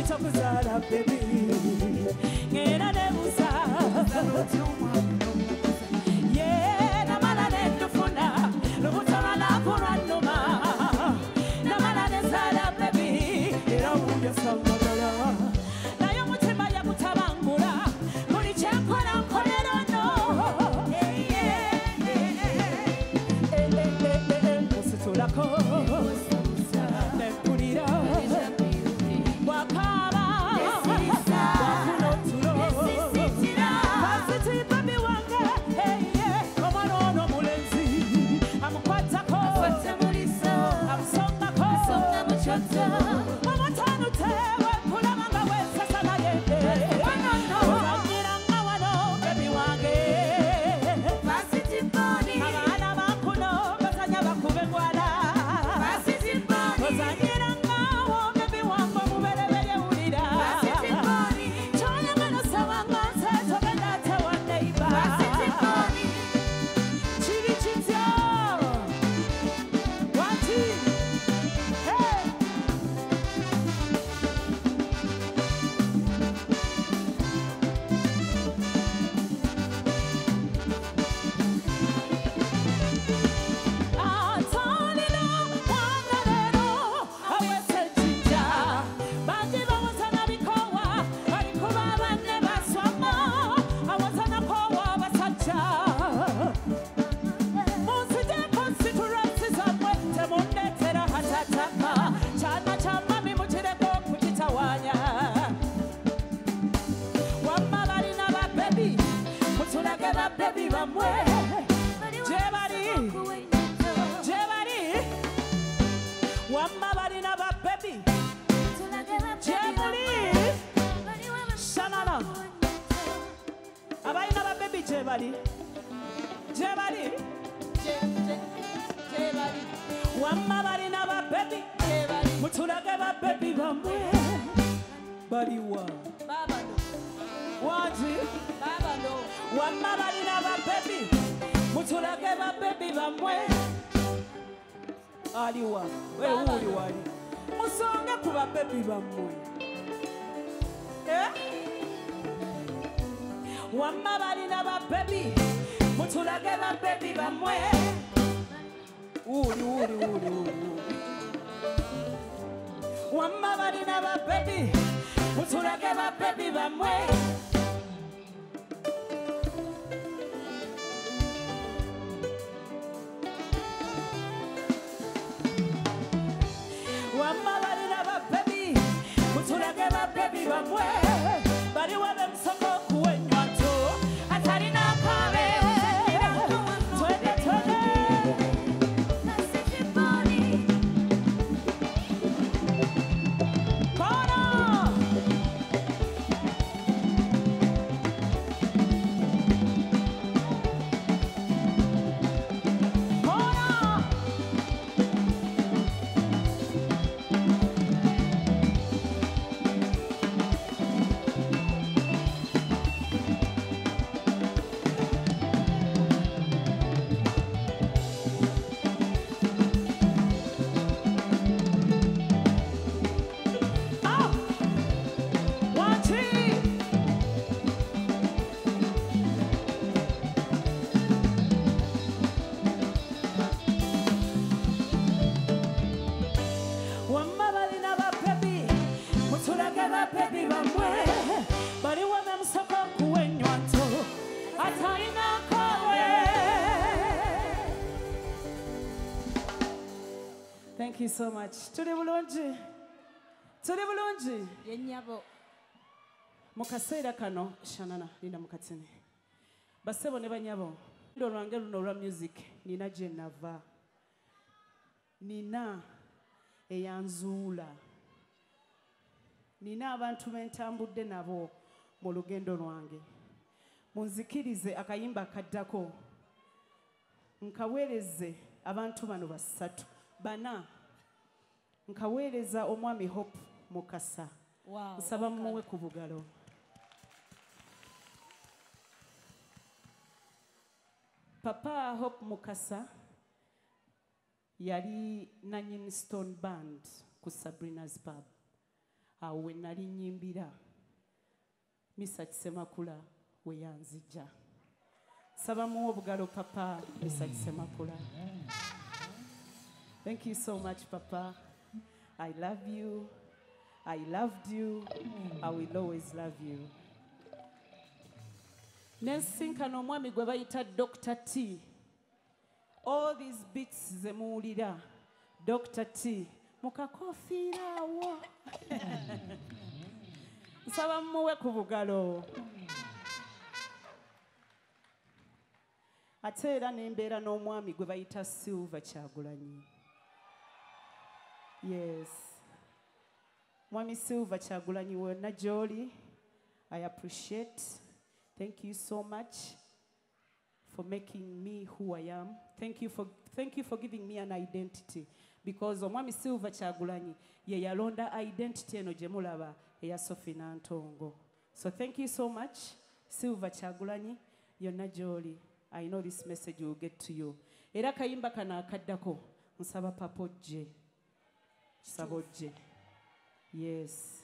Chitokuzala baby ngena nebusa yeah namala netufuna lubutana nakura noma namala nezala baby era uya samagala nayo mutima yakutabangula muri cyakora nkorero no musitulako nekurira aliwa we uli wali musonga kuba baby bamwe wamma balina ba baby mutulage ba baby bamwe uli wamma balina ba baby mutulage ba baby bamwe baby bamwe bari wabe msoko kuwenywa tu atari na kabe twende nasifiboni kona Thank you so much. Tuli bulungi. Yenyabo. Mukaseera kano shanana nina mukatini. Basebo ne banyabo. Ndo lwange luno lwa music nina gye nava. Nina eyanzuula. Nina abantu bentambudde nabo mu lugendo lwange. Munzikirize akayimba kaddako. Nkaweereze abantu bano basatu. Bana nkaweereza omwami Hope Mukasa. Wow. Nsaba muwe ku bugalo. Papa Hope Mukasa yali Nanyin Stone Band ku Sabrina's Pub. awe nali nyimbira Misa Kisemakula we yanzija saba mu obugalo papa Misa Kisemakula. Thank you so much papa. I love you. I loved you. I will always love you. Nensinkana omwami gwe bayita Dr. T. All these beats zemuwulira Dr. T mukakofiira awo nsaba muwe ku bugalo. Ate era nembeera n'omwami gwe bayita Silver Kyagulanyi. Yes. Mwami Silver Kyagulanyi wonna gy'oli, I appreciate. Thank you so much for making me who I am. Thank you for giving me an identity. Because Omwami Silver Kyagulanyi ye yalonda identity eno gye mulaba eya Sophie Nantongo. So thank you so much, Silver Kyagulanyi, yonna gy'oli. I know this message will get to you. Era kayimba kana akaddako nsaba papa ojje. Nsaba ojje. Yes.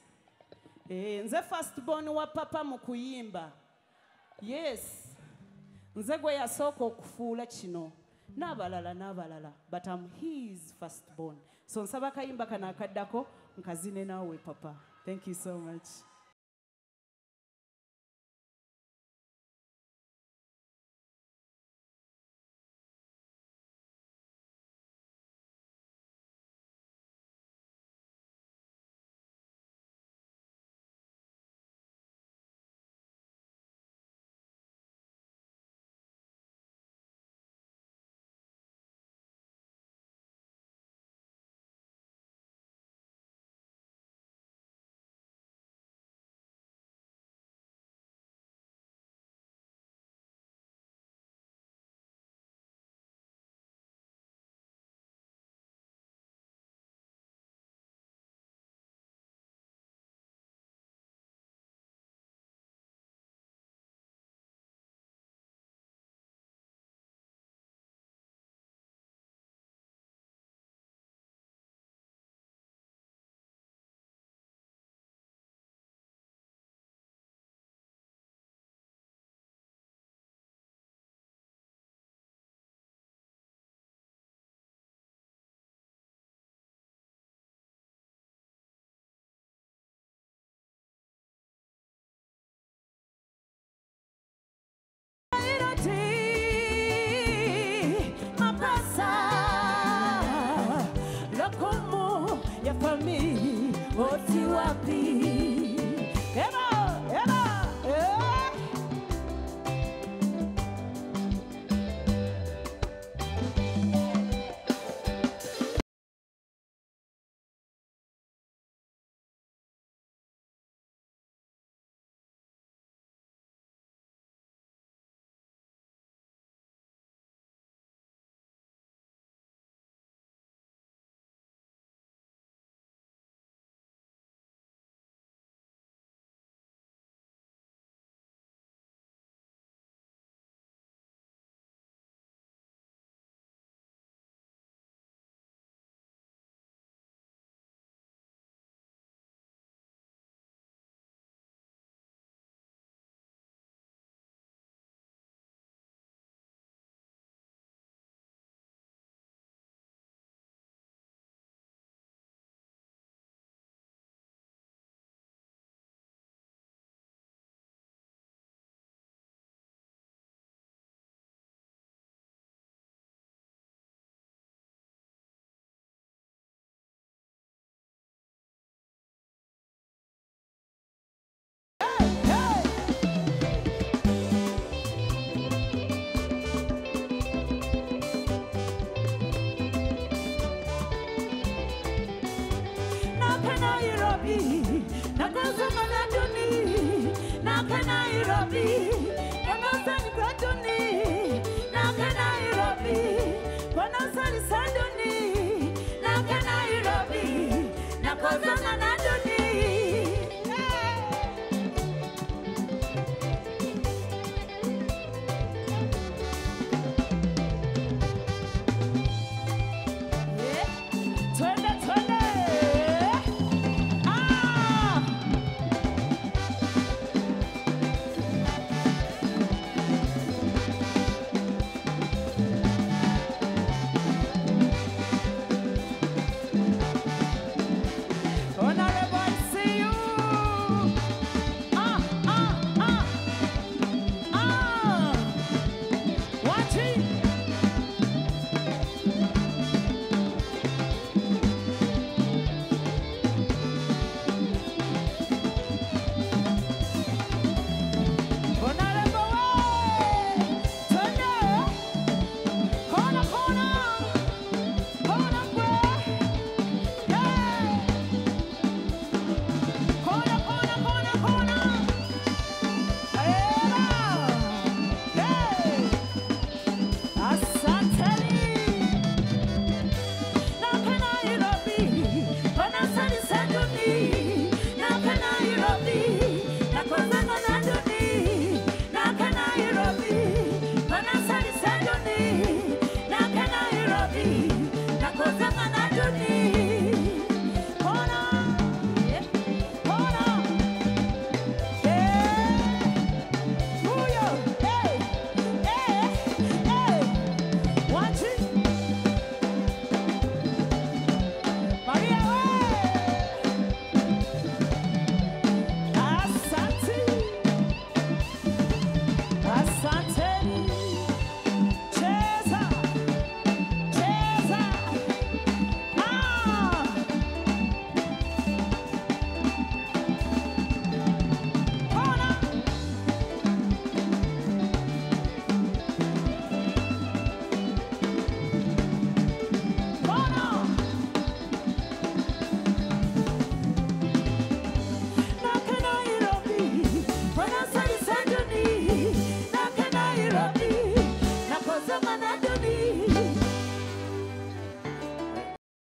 Nze first born wa papa mu kuyimba. Yes. Nze gwe yasooka okufuula kino. N'abalala. But I'm his firstborn. So nsaba kayimba kana akaddako nkazine naawe papa. Thank you so much. Nairobi,